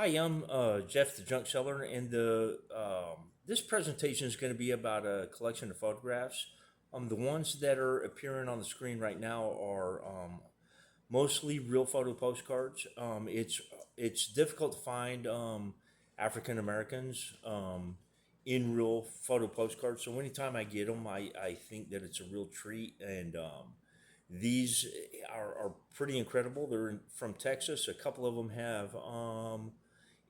Hi, I'm Jeff the Junk Seller, and the this presentation is going to be about a collection of photographs. The ones that are appearing on the screen right now are mostly real photo postcards. It's difficult to find African Americans in real photo postcards. So anytime I get them, I think that it's a real treat, and these are pretty incredible. From Texas. A couple of them have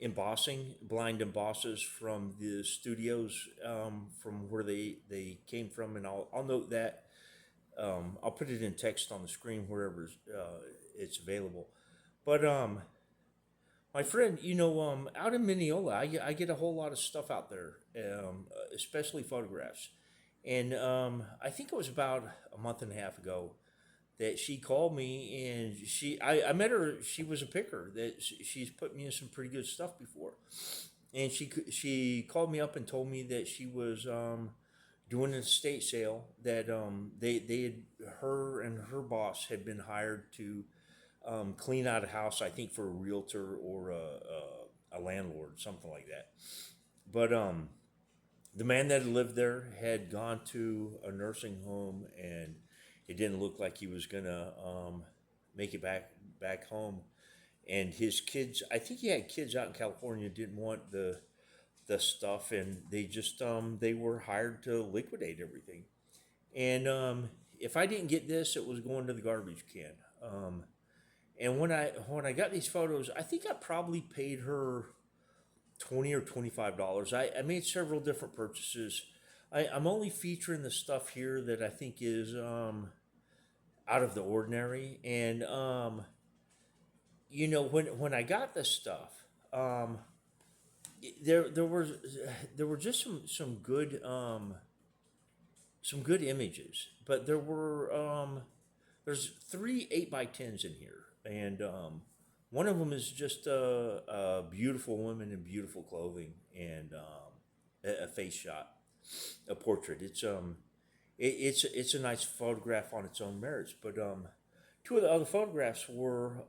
embossing, blind embosses from the studios from where they came from, and I'll note that. I'll put it in text on the screen wherever it's available. But my friend, out in Mineola, I get a whole lot of stuff out there, especially photographs. And I think it was about a month and a half ago that she called me, and I met her. She was a picker that she's put me in some pretty good stuff before, and she called me up and told me that she was doing an estate sale, that they had, her and her boss had been hired to clean out a house, I think for a realtor or a landlord, something like that. But the man that had lived there had gone to a nursing home, and it didn't look like he was gonna make it back home. And his kids, I think he had kids out in California, didn't want the stuff, and they were hired to liquidate everything. And if I didn't get this, it was going to the garbage can. And when I got these photos, I think I probably paid her $20 or $25. I made several different purchases. I'm only featuring the stuff here that I think is out of the ordinary. And when I got this stuff, um, there were just some good images, but there's three 8x10s in here, and one of them is just a beautiful woman in beautiful clothing, and a face shot, a portrait. It's a nice photograph on its own merits, but two of the other photographs were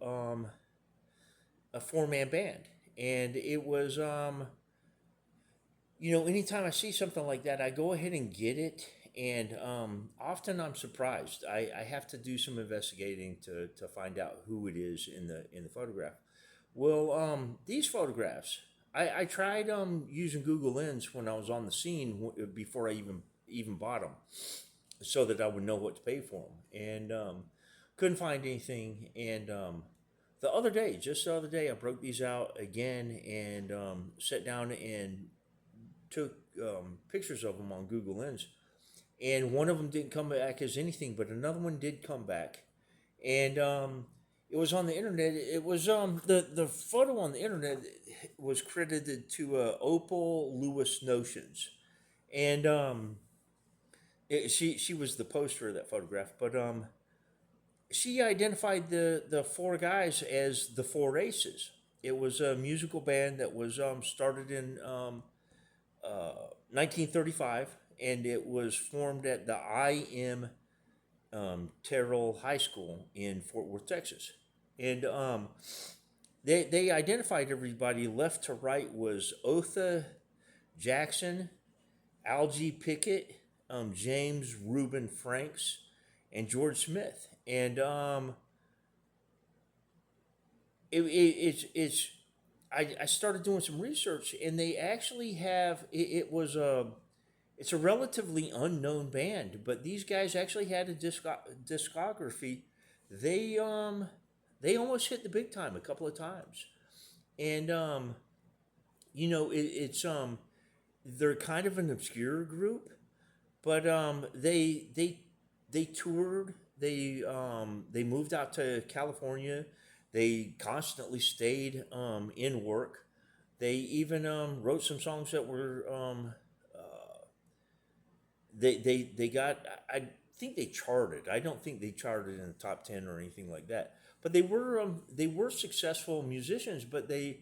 a four-man band, and it was anytime I see something like that, I go ahead and get it. And often I'm surprised. I have to do some investigating to find out who it is in the photograph. Well, these photographs, I tried using Google Lens when I was on the scene before I even bought them, so that I would know what to pay for them, and couldn't find anything. And just the other day, I broke these out again, and sat down and took pictures of them on Google Lens, and one of them didn't come back as anything, but another one did come back, and it was on the internet. It was the photo on the internet was credited to Opal Lewis Notions, and she was the poster of that photograph, but she identified the four guys as the Four Aces. It was a musical band that was started in 1935, and it was formed at the I.M. Terrell High School in Fort Worth, Texas. And they identified everybody left to right was Otha Jackson, Algie Pickett, James Reuben Franks, and George Smith. And it's I started doing some research, and they actually have it's a relatively unknown band, but these guys actually had a discography. They they almost hit the big time a couple of times, and it's they're kind of an obscure group, but they toured. They moved out to California. They constantly stayed in work. They even wrote some songs that were they got, I think they charted. I don't think they charted in the top 10 or anything like that. But they were successful musicians, but they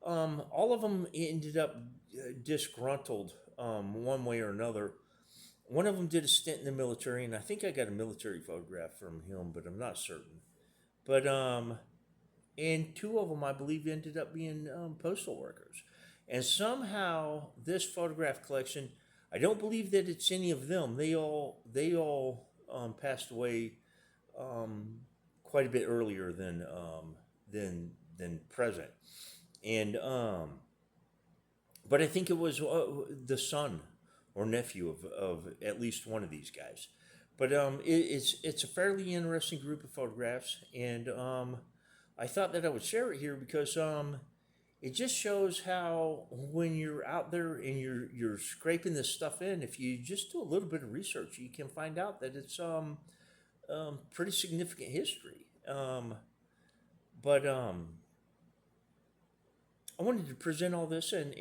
all of them ended up disgruntled one way or another. One of them did a stint in the military, and I think I got a military photograph from him, but I'm not certain. But and two of them, I believe, ended up being postal workers. And somehow, this photograph collection, I don't believe that it's any of them. They all passed away um, quite a bit earlier than present. And but I think it was the son or nephew of at least one of these guys. But it's a fairly interesting group of photographs, and I thought that I would share it here because it just shows how when you're out there and you're scraping this stuff in, if you just do a little bit of research, you can find out that it's pretty significant history. But I wanted to present all this and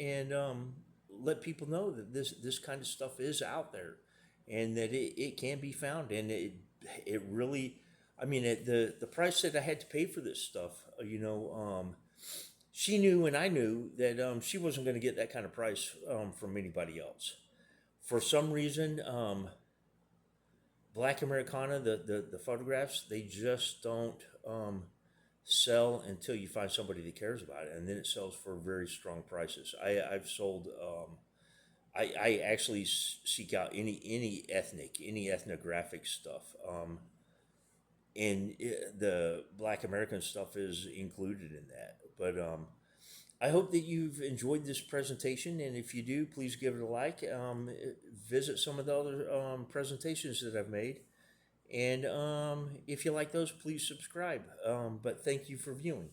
let people know that this kind of stuff is out there, and that it can be found, and it really, I mean, the price that I had to pay for this stuff, she knew and I knew that she wasn't going to get that kind of price from anybody else. For some reason, Black Americana, the photographs, they just don't sell until you find somebody that cares about it, and then it sells for very strong prices. I've sold. I actually seek out any ethnographic stuff, and the Black American stuff is included in that. But I hope that you've enjoyed this presentation, and if you do, please give it a like. Visit some of the other presentations that I've made, and if you like those, please subscribe. But thank you for viewing.